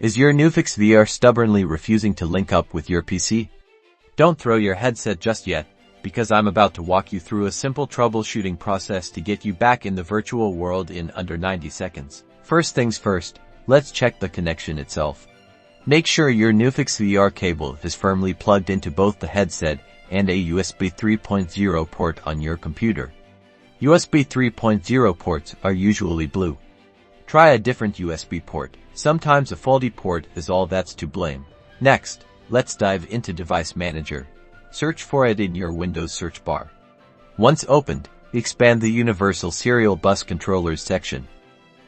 Is your Newfix VR stubbornly refusing to link up with your PC? Don't throw your headset just yet, because I'm about to walk you through a simple troubleshooting process to get you back in the virtual world in under 90 seconds. First things first, let's check the connection itself. Make sure your Newfix VR cable is firmly plugged into both the headset and a USB 3.0 port on your computer. USB 3.0 ports are usually blue. Try a different USB port. Sometimes a faulty port is all that's to blame. Next, let's dive into Device Manager. Search for it in your Windows search bar. Once opened, expand the Universal Serial Bus Controllers section.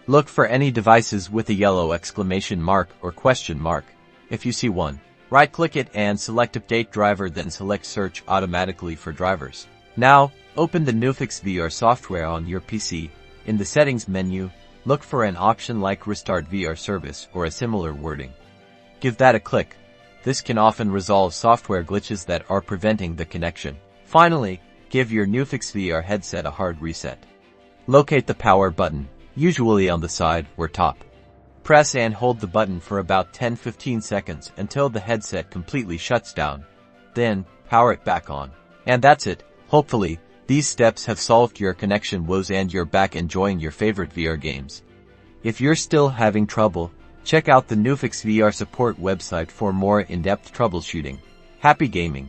Look for any devices with a yellow exclamation mark or question mark. If you see one, right-click it and select Update Driver, then select Search automatically for drivers. Now, open the Newfix VR software on your PC. In the Settings menu, look for an option like Restart VR Service or a similar wording. Give that a click. This can often resolve software glitches that are preventing the connection. Finally, give your Newfix VR headset a hard reset. Locate the power button, usually on the side or top. Press and hold the button for about 10-15 seconds until the headset completely shuts down. Then, power it back on. And that's it. Hopefully, these steps have solved your connection woes and you're back enjoying your favorite VR games. If you're still having trouble, check out the Newfix VR support website for more in-depth troubleshooting. Happy gaming!